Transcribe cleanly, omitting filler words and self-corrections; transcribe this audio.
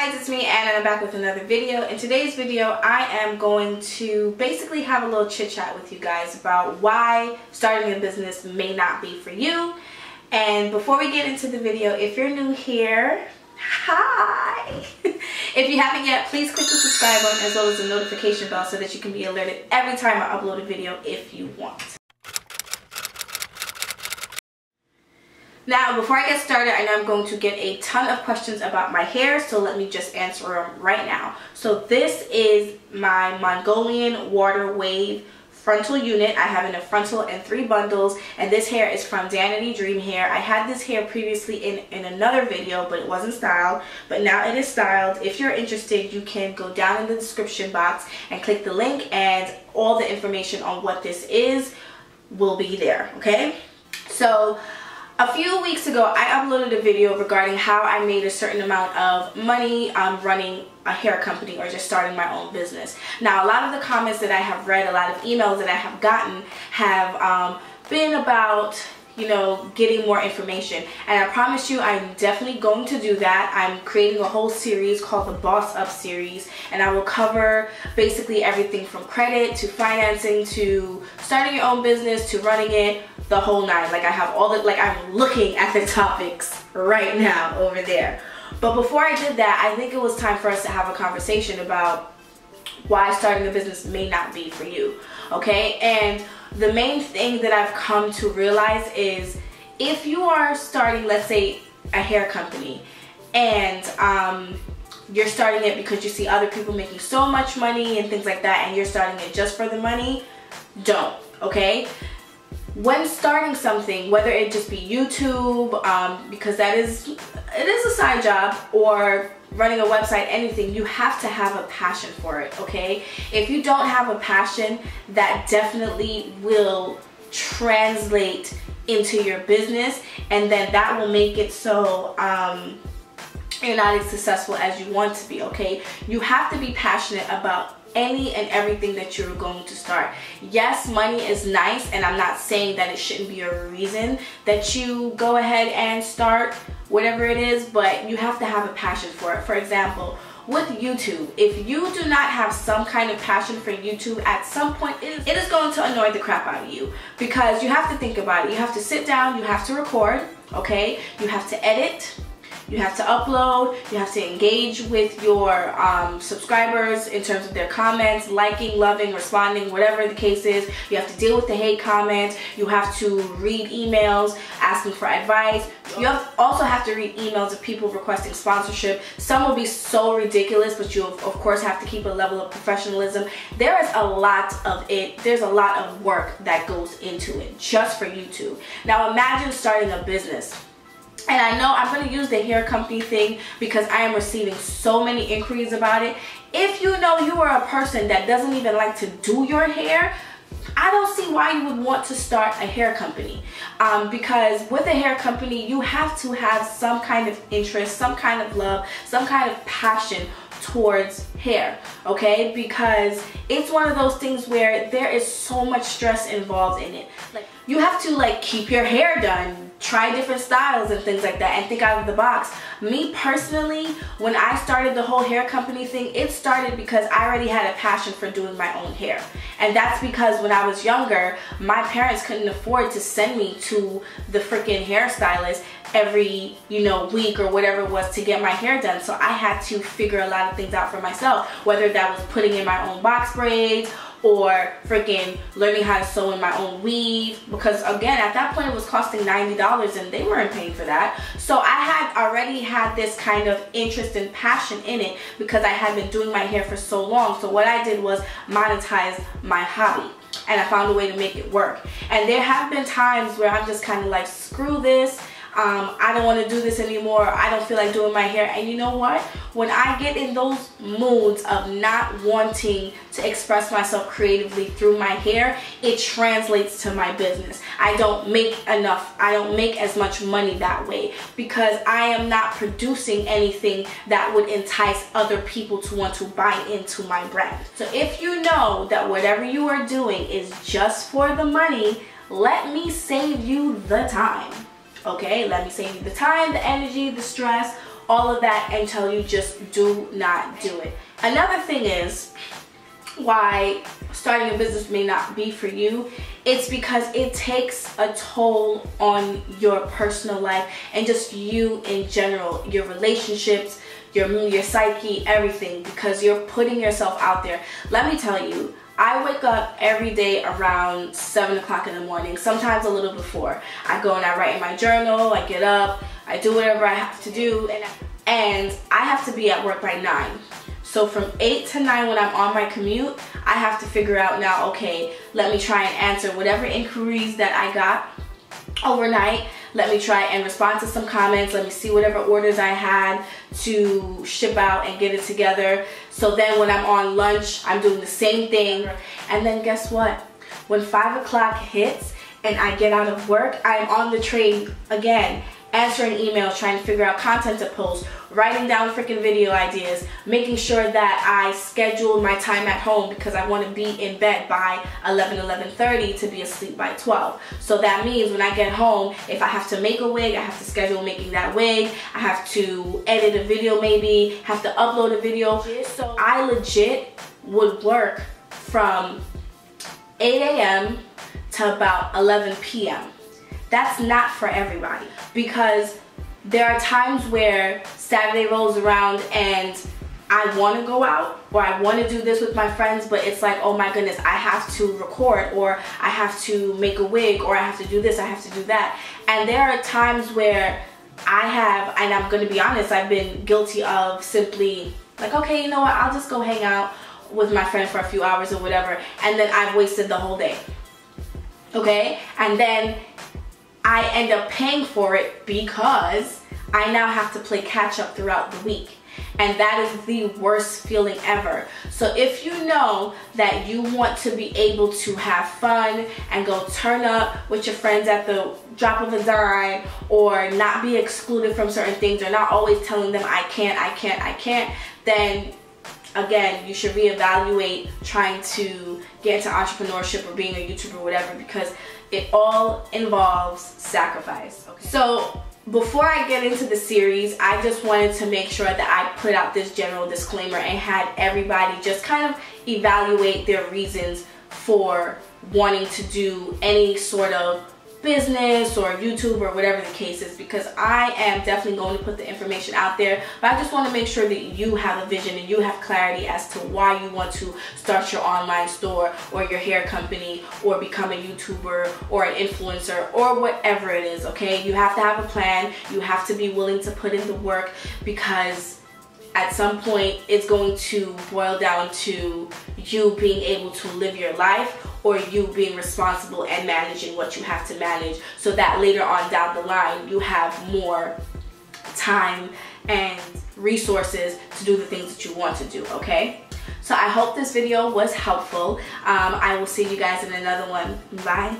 guys, it's me Anna and I'm back with another video. In today's video I am going to basically have a little chit chat with you guys about why starting a business may not be for you. And before we get into the video, if you're new here, hi! If you haven't yet, please click the subscribe button as well as the notification bell so that you can be alerted every time I upload a video if you want. Now, before I get started, I know I'm going to get a ton of questions about my hair, so let me just answer them right now. So this is my Mongolian water wave frontal unit. I have in a frontal and 3 bundles, and this hair is from Danity Dream Hair. I had this hair previously in another video, but it wasn't styled, but now it is styled. If you're interested, you can go down in the description box and click the link, and all the information on what this is will be there, okay? So a few weeks ago, I uploaded a video regarding how I made a certain amount of money running a hair company or just starting my own business. Now, a lot of the comments that I have read, a lot of emails that I have gotten have been about, you know, getting more information. And I promise you, I'm definitely going to do that. I'm creating a whole series called the Boss Up series, and I will cover basically everything from credit to financing to starting your own business to running it, the whole nine. Like, I have all the, like, I'm looking at the topics right now over there. But before I did that, I think it was time for us to have a conversation about why starting a business may not be for you, okay? And the main thing that I've come to realize is if you are starting, let's say, a hair company, and you're starting it because you see other people making so much money and things like that, and you're starting it just for the money, don't, okay? When starting something, whether it just be YouTube, because it is a side job, or running a website, anything, you have to have a passion for it, okay? If you don't have a passion, that definitely will translate into your business, and then that will make it so you're not as successful as you want to be, okay? You have to be passionate about any and everything that you're going to start. Yes, money is nice, and I'm not saying that it shouldn't be a reason that you go ahead and start whatever it is, but you have to have a passion for it. For example, with YouTube, if you do not have some kind of passion for YouTube, at some point it is going to annoy the crap out of you, because you have to think about it. You have to sit down, you have to record, okay? You have to edit, you have to upload, you have to engage with your subscribers in terms of their comments, liking, loving, responding, whatever the case is. You have to deal with the hate comments. You have to read emails asking for advice. You also have to read emails of people requesting sponsorship. Some will be so ridiculous, but you of course have to keep a level of professionalism. There is a lot of it. There's a lot of work that goes into it just for YouTube. Now imagine starting a business. And I know I'm going to use the hair company thing because I am receiving so many inquiries about it. If you know you are a person that doesn't even like to do your hair, I don't see why you would want to start a hair company. Because with a hair company, you have to have some kind of interest, some kind of love, some kind of passion towards hair, okay? Because it's one of those things where there is so much stress involved in it. Like, you have to like keep your hair done, try different styles and things like that, and think out of the box. Me personally, when I started the whole hair company thing, it started because I already had a passion for doing my own hair. And that's because when I was younger, my parents couldn't afford to send me to the freaking hairstylist every, you know, week or whatever it was to get my hair done. So I had to figure a lot of things out for myself, whether that was putting in my own box braids or freaking learning how to sew in my own weave, because again, at that point it was costing $90 and they weren't paying for that. So I had already had this kind of interest and passion in it because I had been doing my hair for so long. So what I did was monetize my hobby, and I found a way to make it work. And there have been times where I'm just kind of like, screw this, I don't want to do this anymore, I don't feel like doing my hair. And you know what? When I get in those moods of not wanting to express myself creatively through my hair, it translates to my business. I don't make enough, I don't make as much money that way because I am not producing anything that would entice other people to want to buy into my brand. So if you know that whatever you are doing is just for the money, let me save you the time. Okay, let me save you the time, the energy, the stress, all of that and tell you just do not do it. Another thing is why starting a business may not be for you. It's because it takes a toll on your personal life and just you in general, your relationships, your psyche, everything, because you're putting yourself out there. Let me tell you, I wake up every day around 7 o'clock in the morning, sometimes a little before. I go and I write in my journal, I get up, I do whatever I have to do, and I have to be at work by 9. So from 8 to 9 when I'm on my commute, I have to figure out now, okay, let me try and answer whatever inquiries that I got overnight. Let me try and respond to some comments. Let me see whatever orders I had to ship out and get it together. So then when I'm on lunch, I'm doing the same thing. And then guess what? When 5 o'clock hits and I get out of work, I'm on the train again, answering emails, trying to figure out content to post, writing down freaking video ideas, making sure that I schedule my time at home because I want to be in bed by 11:30 to be asleep by 12. So that means when I get home, if I have to make a wig, I have to schedule making that wig, I have to edit a video, maybe have to upload a video. So I legit would work from 8 a.m. to about 11 p.m. That's not for everybody, because there are times where Saturday rolls around and I want to go out or I want to do this with my friends, but it's like, oh my goodness, I have to record, or I have to make a wig, or I have to do this, I have to do that. And there are times where I have, and I'm going to be honest, I've been guilty of simply like, okay, you know what, I'll just go hang out with my friend for a few hours or whatever, and then I've wasted the whole day. Okay? And then I end up paying for it because I now have to play catch up throughout the week. And that is the worst feeling ever. So if you know that you want to be able to have fun and go turn up with your friends at the drop of a dime, or not be excluded from certain things, or not always telling them I can't, then again, you should reevaluate trying to get into entrepreneurship or being a YouTuber or whatever, because it all involves sacrifice. Okay. So before I get into the series, I just wanted to make sure that I put out this general disclaimer and had everybody just kind of evaluate their reasons for wanting to do any sort of business or YouTube or whatever the case is, because I am definitely going to put the information out there, but I just want to make sure that you have a vision and you have clarity as to why you want to start your online store or your hair company or become a YouTuber or an influencer or whatever it is. Okay, you have to have a plan, you have to be willing to put in the work, because at some point it's going to boil down to you being able to live your life, or you being responsible and managing what you have to manage, so that later on down the line you have more time and resources to do the things that you want to do. Okay, so I hope this video was helpful. I will see you guys in another one. Bye.